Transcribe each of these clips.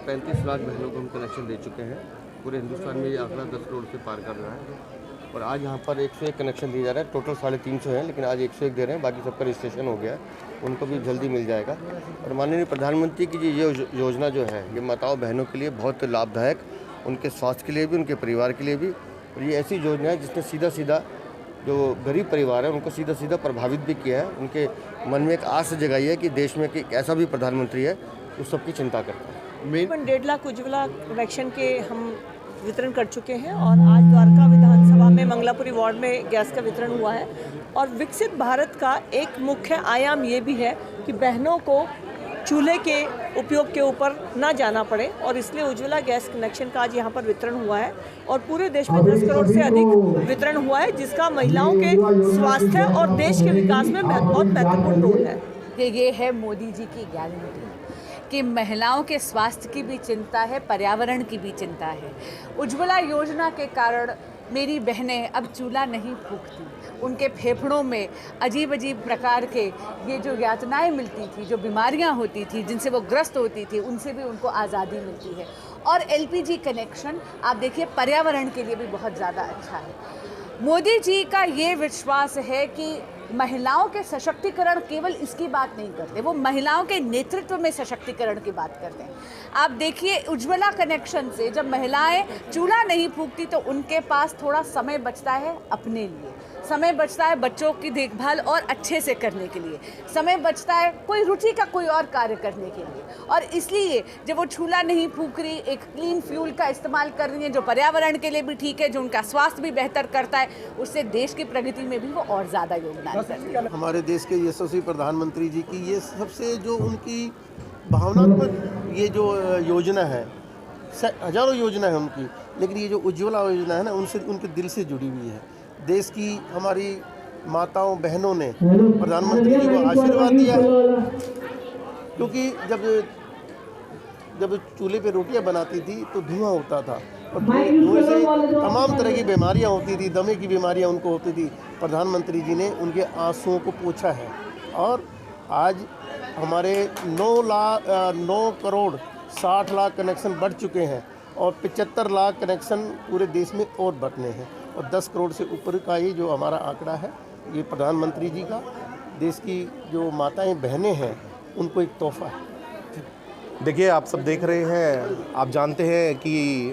35 लाख बहनों को हम कनेक्शन दे चुके हैं। पूरे हिंदुस्तान में ये आंकड़ा 10 करोड़ से पार कर रहा है और आज यहाँ पर 101 कनेक्शन दिया जा रहा है। टोटल 350 हैं, लेकिन आज 101 दे रहे हैं, बाकी सबका रजिस्ट्रेशन हो गया है, उनको भी जल्दी मिल जाएगा। और माननीय प्रधानमंत्री की ये योजना जो है, ये माताओं बहनों के लिए बहुत लाभदायक, उनके स्वास्थ्य के लिए भी, उनके परिवार के लिए भी। और ये ऐसी योजना है जिसने सीधा जो गरीब परिवार है उनको सीधा प्रभावित भी किया है। उनके मन में एक आस जगाई है कि देश में एक ऐसा भी प्रधानमंत्री है जो सबकी चिंता करता है। 1.5 लाख उज्ज्वला कनेक्शन के हम वितरण कर चुके हैं और आज द्वारका विधानसभा में मंगलापुरी वार्ड में गैस का वितरण हुआ है। और विकसित भारत का एक मुख्य आयाम ये भी है कि बहनों को चूल्हे के उपयोग के ऊपर ना जाना पड़े और इसलिए उज्ज्वला गैस कनेक्शन का आज यहाँ पर वितरण हुआ है और पूरे देश में 10 करोड़ से अधिक वितरण हुआ है, जिसका महिलाओं के स्वास्थ्य और देश के विकास में बहुत महत्वपूर्ण रोल है। ये है मोदी जी की गारंटी कि महिलाओं के स्वास्थ्य की भी चिंता है, पर्यावरण की भी चिंता है। उज्ज्वला योजना के कारण मेरी बहनें अब चूल्हा नहीं फूंकती, उनके फेफड़ों में अजीब प्रकार के ये जो यातनाएं मिलती थी, जो बीमारियां होती थी, जिनसे वो ग्रस्त होती थी, उनसे भी उनको आज़ादी मिलती है। और एलपीजी कनेक्शन आप देखिए पर्यावरण के लिए भी बहुत ज़्यादा अच्छा है। मोदी जी का ये विश्वास है कि महिलाओं के सशक्तिकरण केवल इसकी बात नहीं करते, वो महिलाओं के नेतृत्व में सशक्तिकरण की बात करते हैं। आप देखिए उज्ज्वला कनेक्शन से जब महिलाएं चूल्हा नहीं फूंकती तो उनके पास थोड़ा समय बचता है अपने लिए, समय बचता है बच्चों की देखभाल और अच्छे से करने के लिए, समय बचता है कोई रुचि का कोई और कार्य करने के लिए। और इसलिए जब वो चूल्हा नहीं फूंक रही, एक क्लीन फ्यूल का इस्तेमाल कर रही है जो पर्यावरण के लिए भी ठीक है, जो उनका स्वास्थ्य भी बेहतर करता है, उससे देश की प्रगति में भी वो और ज़्यादा योगदान करती है। हमारे देश के यशस्वी प्रधानमंत्री जी की ये सबसे जो उनकी भावनात्मक ये जो योजना है, हजारों योजना है उनकी, लेकिन ये जो उज्ज्वला योजना है ना, उनसे उनके दिल से जुड़ी हुई है। देश की हमारी माताओं बहनों ने प्रधानमंत्री जी को आशीर्वाद दिया है, क्योंकि जब चूल्हे पे रोटियां बनाती थी तो धुआं होता था और धुएं से तमाम तरह की बीमारियां होती थी, दमे की बीमारियां उनको होती थी। प्रधानमंत्री जी ने उनके आंसुओं को पोंछा है और आज हमारे 9 करोड़ 60 लाख कनेक्शन बढ़ चुके हैं और 75 लाख कनेक्शन पूरे देश में और बढ़ने हैं और 10 करोड़ से ऊपर का ये जो हमारा आंकड़ा है, ये प्रधानमंत्री जी का देश की जो माताएं बहनें हैं उनको एक तोहफा है। देखिए, आप सब देख रहे हैं, आप जानते हैं कि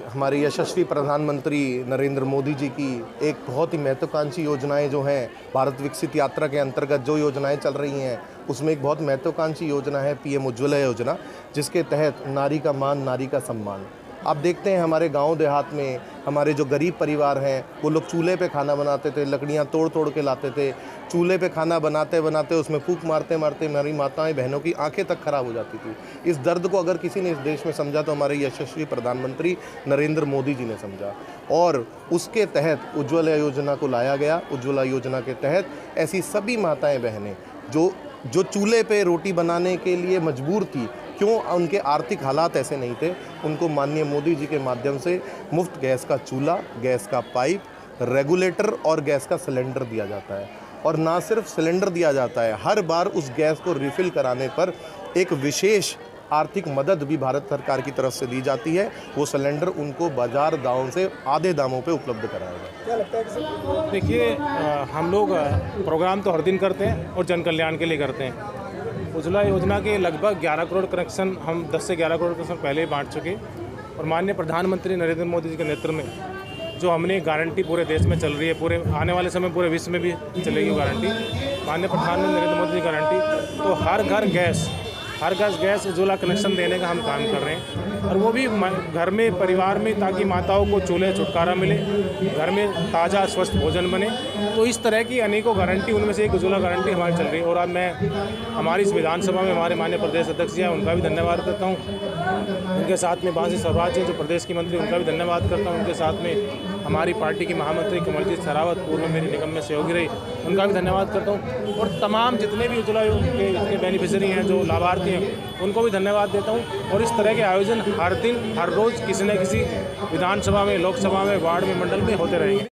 हमारे यशस्वी प्रधानमंत्री नरेंद्र मोदी जी की एक बहुत ही महत्वाकांक्षी योजनाएं जो हैं, भारत विकसित यात्रा के अंतर्गत जो योजनाएं चल रही हैं, उसमें एक बहुत महत्वाकांक्षी योजना है पीएम उज्ज्वला योजना, जिसके तहत नारी का मान, नारी का सम्मान। आप देखते हैं हमारे गांव देहात में हमारे जो गरीब परिवार हैं, वो लोग चूल्हे पे खाना बनाते थे, लकड़ियां तोड़ के लाते थे, चूल्हे पे खाना बनाते उसमें फूंक मारते हमारी माताएं बहनों की आंखें तक खराब हो जाती थी। इस दर्द को अगर किसी ने इस देश में समझा तो हमारे यशस्वी प्रधानमंत्री नरेंद्र मोदी जी ने समझा और उसके तहत उज्ज्वला योजना को लाया गया। उज्ज्वला योजना के तहत ऐसी सभी माताएं बहनें जो चूल्हे पे रोटी बनाने के लिए मजबूर थी, क्यों उनके आर्थिक हालात ऐसे नहीं थे, उनको माननीय मोदी जी के माध्यम से मुफ्त गैस का चूल्हा, गैस का पाइप, रेगुलेटर और गैस का सिलेंडर दिया जाता है। और ना सिर्फ सिलेंडर दिया जाता है, हर बार उस गैस को रिफ़िल कराने पर एक विशेष आर्थिक मदद भी भारत सरकार की तरफ से दी जाती है। वो सिलेंडर उनको बाजार दामों से आधे दामों पे उपलब्ध कराएगा। देखिए, हम लोग प्रोग्राम तो हर दिन करते हैं और जन कल्याण के लिए करते हैं। उज्ज्वला योजना के लगभग 11 करोड़ कनेक्शन हम 10 से 11 करोड़ कनेक्शन पहले ही बांट चुके और माननीय प्रधानमंत्री नरेंद्र मोदी जी के नेतृत्व में जो हमने गारंटी पूरे देश में चल रही है, पूरे आने वाले समय पूरे विश्व में भी चलेगी गारंटी, माननीय प्रधानमंत्री नरेंद्र मोदी जी गारंटी, तो हर घर गैस उज्ज्वला कनेक्शन देने का हम काम कर रहे हैं और वो भी घर में परिवार में, ताकि माताओं को चूल्हे छुटकारा मिले, घर में ताज़ा स्वस्थ भोजन बने। तो इस तरह की अनेकों गारंटी, उनमें से एक उज्ज्वला गारंटी हमारी चल रही है। और आज मैं हमारी इस विधानसभा में हमारे माननीय प्रदेश अध्यक्ष जी हैं, उनका भी धन्यवाद करता हूँ। उनके साथ में बांसी स्वराज जी जो प्रदेश की मंत्री, उनका भी धन्यवाद करता हूँ। उनके साथ में हमारी पार्टी की महामंत्री कमलजीत सहरावत, पूर्व में मेरी निगम में सहयोगी रही, उनका भी धन्यवाद करता हूँ। और तमाम जितने भी उज्ज्वला के बेनिफिशियरी हैं, जो लाभार्थी हैं, उनको भी धन्यवाद देता हूँ। और इस तरह के आयोजन हर दिन, हर रोज़ किसी न किसी विधानसभा में, लोकसभा में, वार्ड में, मंडल में होते रहेंगे।